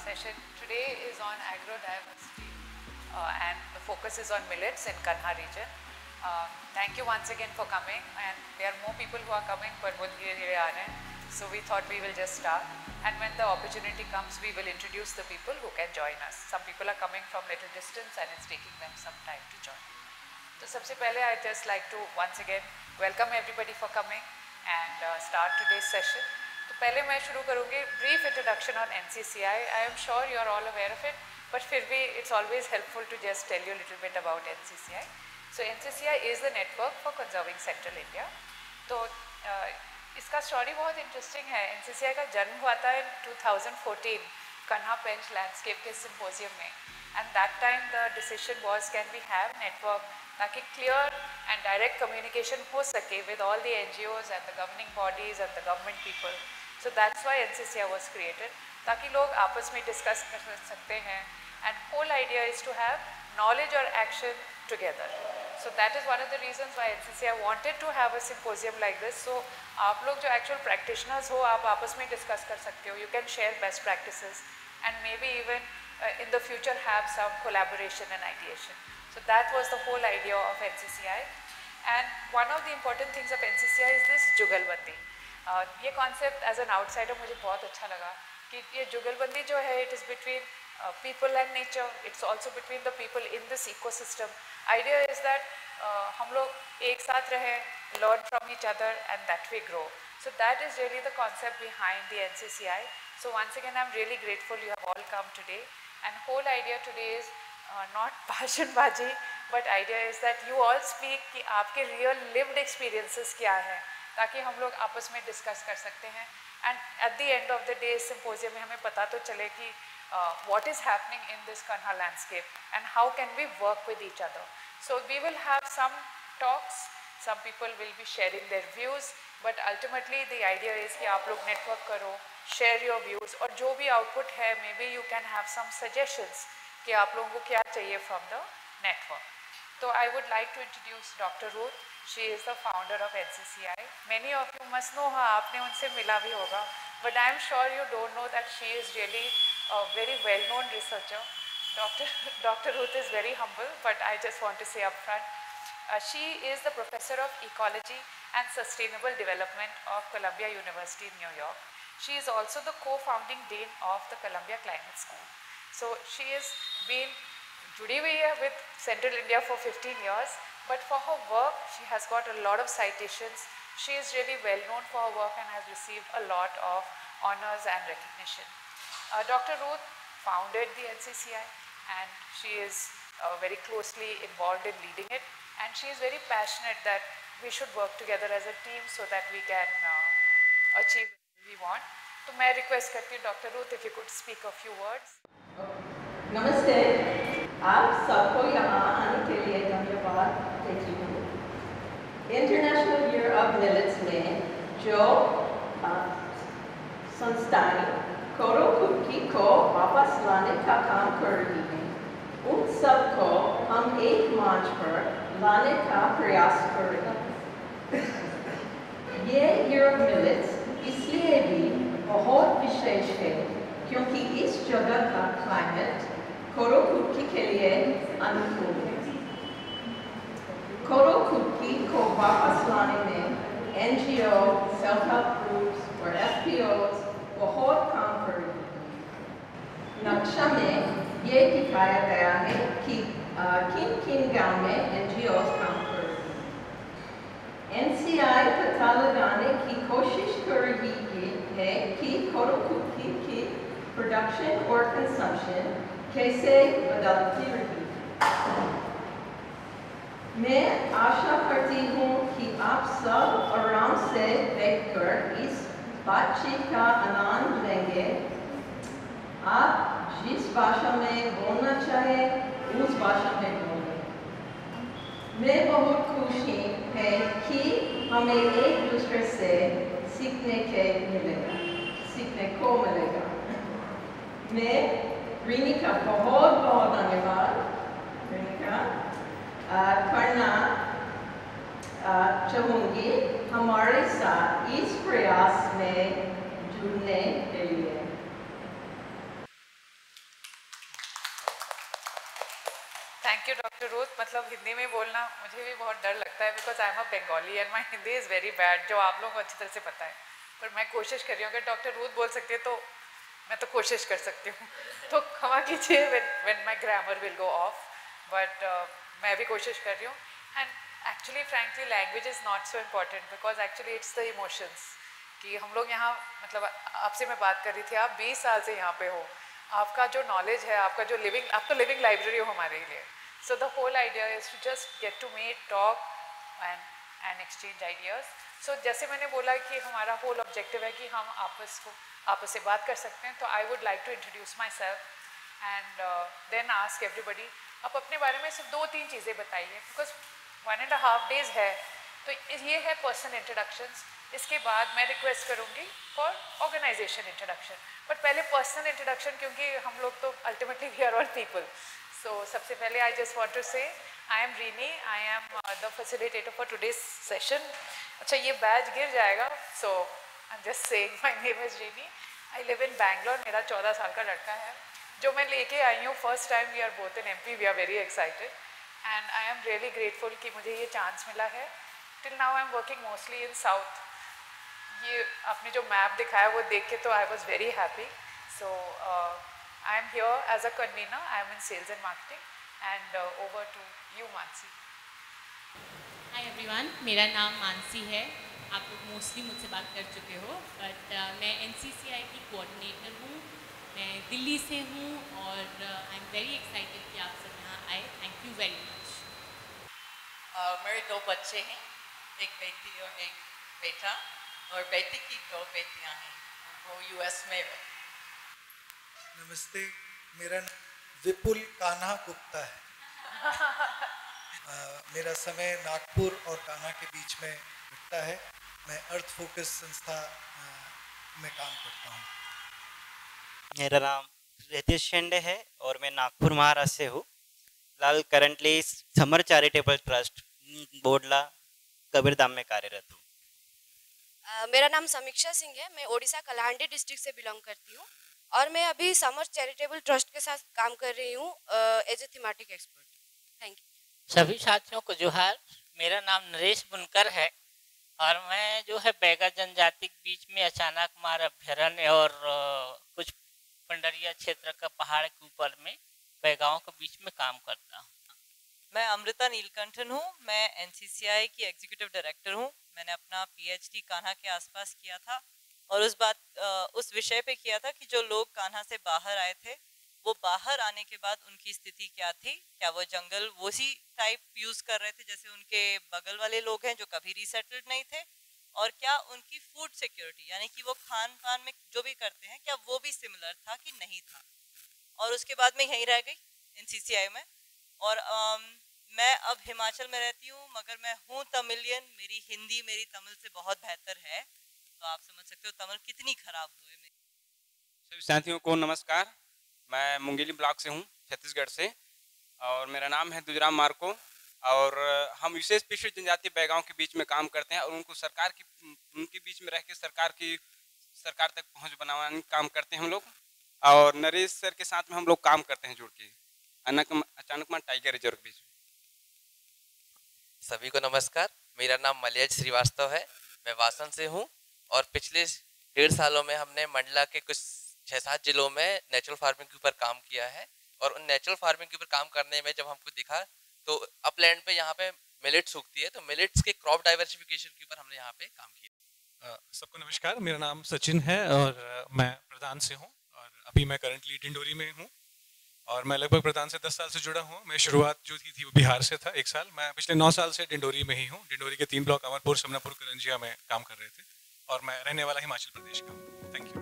session today is on agrodiversity and the focus is on millets in Kanha region. Thank you once again for coming, and there are more people who are coming but वो धीरे-धीरे आ रहे हैं, so we thought we will just start, and when the opportunity comes we will introduce the people who can join us. Some people are coming from little distance and it's taking them some time to join. So सबसे पहले I'd just like to once again welcome everybody for coming and start today's session. तो पहले मैं शुरू करूँगी brief introduction on NCCI. I am sure you are all aware of it, but फिर भी it's always helpful to just tell you a little bit about NCCI. So NCCI is the network for conserving Central India. तो इसका story बहुत interesting है. NCCI का जन्म हुआ था in 2014 कन्हा पेंच लैंडस्केप के सिम्पोजियम में, and that time the decision was can we have network ताकि clear and direct communication हो सके with all the NGOs and the governing bodies and the government people. So that's why NCCI was created, ताकि लोग आपस में discuss कर सकते हैं, and whole idea is to have knowledge or action together. So that is one of the reasons why NCCI wanted to have a symposium like this. So आप लोग जो actual practitioners हो, आप आपस में discuss कर सकते हो. You can share best practices and maybe even in the future have some collaboration and ideation. So that was the whole idea of NCCI. And one of the important things of NCCI is this जुगलबंदी. ये concept as an outsider मुझे बहुत अच्छा लगा कि ये जुगलबंदी जो है it is between people and nature. It's also between the people in this ecosystem. Idea is that हम लोग एक साथ रहें, learn from each other, and that we grow. So that is really the concept behind the NCCI. So once again I'm really grateful you have all come today, and whole idea today is not भाषणबाजी, but idea is that you all speak कि आपके real lived experiences क्या हैं, ताकि हम लोग आपस में discuss कर सकते हैं, and at the end of the day symposium में हमें पता तो चले कि what is happening in this Kanha landscape and how can we work with each other. So we will have some talks, some people will be sharing their views, but ultimately the idea is कि आप लोग network करो, share your views, और जो भी output है maybe you can have some suggestions कि आप लोगों को क्या चाहिए from the network. So I would like to introduce Dr. Ruth. She is the founder of NCCI. Many of you must know her, आपने उनसे मिला भी होगा, but I am sure you don't know that she is really a very well-known researcher. Dr. Ruth is very humble, but I just want to say upfront, she is the professor of ecology and sustainable development of Columbia University in New York. She is also the co-founding dean of the Columbia Climate School. So she has been जुड़ी हुई है with Central India for 15 years, but for her work she has got a lot of citations. She is really well known for her work and has received a lot of honors and recognition. Dr. Ruth founded the NCCI and she is very closely involved in leading it, and she is very passionate that we should work together as a team so that we can achieve what we want. So मैं request करती हूँ Dr. Ruth if you could speak a few words. नमस्ते, आप सबको यहाँ आने के लिए धन्यवाद देती हूँ. इंटरनेशनल ईयर ऑफ मिलेट्स में जो संस्थाएं कोरो कुकी को वापस लाने का काम कर रही हैं, उन सबको हम एक मंच पर लाने का प्रयास कर रहे हैं. ये ईयर ऑफ मिलेट्स इसलिए भी बहुत विशेष है क्योंकि इस जगह का क्लाइमेट कोरो कुकी के लिए अनुकूल है. कोरो कुकी को वापस लाने में NGO, self-help groups और FPOs बहुत काम कर रही हैं. नक्शा में ये दिखाया गया है कि किन गांव में NGOs काम कर रही हैं. NCI पता लगाने की कोशिश कर रही है कि कोरो कुकी की प्रोडक्शन और कंजम्पशन कैसे बदलती रही. मैं आशा करती हूँ कि आप सब आराम से बैठकर इस बातचीत का आनंद लेंगे. आप जिस भाषा में बोलना चाहे उस भाषा में बोलें. मैं बहुत खुशी है कि हमें एक दूसरे से सीखने को मिलेगा. मैं रीनिका बहुत धन्यवाद करना चाहूँगी हमारे साथ इस प्रयास में जुड़ने के लिए. Thank you doctor Ruth. मतलब हिंदी में बोलना मुझे भी बहुत डर लगता है because I am a Bengali and my Hindi is very bad, जो आप लोगों को अच्छी तरह से पता है. पर मैं कोशिश कर रही हूँ. अगर डॉक्टर रूथ बोल सकती है तो मैं तो कोशिश कर सकती हूँ. तो क्षमा कीजिए when my grammar will go of, but मैं भी कोशिश कर रही हूँ. And actually frankly language is not so important because actually it's the emotions. कि हम लोग यहाँ, मतलब आपसे मैं बात कर रही थी, आप 20 साल से यहाँ पे हो, आपका जो नॉलेज है, आपका जो लिविंग, आप तो लिविंग लाइब्रेरी हो हमारे लिए. So the whole idea is to just get to meet, talk and exchange ideas. So जैसे मैंने बोला कि हमारा होल ऑब्जेक्टिव है कि हम आपस से बात कर सकते हैं. तो I would like to introduce myself and then ask everybody. आप अपने बारे में सिर्फ 2-3 चीज़ें बताइए बिकॉज 1.5 days है. तो ये है पर्सनल इंट्रोडक्शंस. इसके बाद मैं रिक्वेस्ट करूँगी फॉर ऑर्गेनाइजेशन इंट्रोडक्शन. बट पहले पर्सनल इंट्रोडक्शन, क्योंकि हम लोग तो ultimately we are all people. So सबसे पहले I just want to say I am Reeni, I am the facilitator for today's session. अच्छा, ये बैच गिर जाएगा. So I am just saying my name is Reeni. I live in Bangalore. मेरा 14 साल का लड़का है जो मैं लेके आई हूँ. First time we are both in MP. We are very excited and I am really grateful कि मुझे ये चांस मिला है. Till now I am working mostly in south. ये आपने जो मैप दिखाया वो देख के तो I was very happy. So I am here as a convener. I am in sales and marketing and over to you Mansi. Hi everyone, मेरा नाम मानसी है. आप लोग मोस्टली मुझसे बात कर चुके हो, बट मैं NCCI की कोऑर्डिनेटर हूँ. मैं दिल्ली से हूँ और आई एम वेरी एक्साइटेड कि आप सब यहाँ आए. Thank you very much. मेरे 2 बच्चे हैं, एक बेटी और एक बेटा, और बेटी की 2 बेटियां हैं, वो US में है. नमस्ते, मेरा नाम विपुल कान्हा गुप्ता है. मेरा समय नागपुर और कान्हा के बीच में बिकता है. मैं अर्थ फोकस संस्था में काम करता हूँ. मेरा नाम रितेश शेंडे है और मैं नागपुर महाराष्ट्र से हूँ. फिलहाल currently summer charitable trust Bodla Kabirdham में कार्यरत हूँ. मेरा नाम समीक्षा सिंह है. मैं ओडिशा कलाहांडी डिस्ट्रिक्ट से बिलोंग करती हूँ और मैं अभी समर चैरिटेबल ट्रस्ट के साथ काम कर रही हूँ as a thematic expert. Thank you. सभी साथियों को जोहार. मेरा नाम नरेश बुनकर है और मैं जो है बैगा जनजाति के बीच में अचानक मार अभ्यारण्य और कुछ पंडरिया क्षेत्र का पहाड़ के ऊपर में बैगाओं के बीच में काम करता हूँ. मैं अमृता नीलकंठन हूँ. मैं NCCI की एग्जीक्यूटिव डायरेक्टर हूँ. मैंने अपना PhD कान्हा के आसपास किया था और उस विषय पे किया था कि जो लोग कान्हा से बाहर आए थे वो बाहर आने के बाद उनकी स्थिति क्या थी. क्या वो जंगल उसी टाइप यूज़ कर रहे थे जैसे उनके बगल वाले लोग हैं जो कभी रिसेटल्ड नहीं थे, और क्या उनकी फूड सिक्योरिटी यानी कि वो खान पान में जो भी करते हैं क्या वो भी सिमिलर था कि नहीं था. और उसके बाद मैं यहीं रह गई NCCI में. और मैं अब हिमाचल में रहती हूँ मगर मैं हूँ तमिलियन. मेरी हिंदी मेरी तमिल से बहुत बेहतर है, तो आप समझ सकते हो तमिल कितनी खराब हुई मेरी. सभी साथियों को नमस्कार. मैं मुंगेली ब्लॉक से हूँ, छत्तीसगढ़ से, और मेरा नाम है दुजराम मार्को. और हम विशेष पिछड़ी जनजाति बैगाओं के बीच में काम करते हैं और उनके बीच में रह के सरकार तक पहुँच बनाने काम करते हैं हम लोग. और नरेश सर के साथ में हम लोग काम करते हैं जुड़ के अचानक टाइगर रिजर्व के बीच. सभी को नमस्कार. मेरा नाम मलयज श्रीवास्तव है. मैं वासन से हूँ और पिछले 1.5 सालों में हमने मंडला के कुछ 6-7 जिलों में नेचुरल फार्मिंग के ऊपर काम किया है. और उन नेचुरल फार्मिंग के ऊपर काम करने में जब हमको दिखा तो अपलैंड पे यहाँ पे मिलेट्स उगती है, तो मिलेट्स के क्रॉप डाइवर्सिफिकेशन के ऊपर हमने यहाँ पे काम किया. सबको नमस्कार. मेरा नाम सचिन है और मैं प्रधान से हूँ और अभी मैं करंटली डिंडोरी में हूँ. और मैं लगभग प्रधान से 10 साल से जुड़ा हूँ. मैं शुरुआत जो की थी वो बिहार से था 1 साल. मैं पिछले 9 साल से डिंडोरी में ही हूँ. डिंडोरी के 3 ब्लॉक अमरपुर, समनापुर, करंजिया में काम कर रहे थे और मैं रहने वाला हिमाचल प्रदेश का हूँ. Thank you.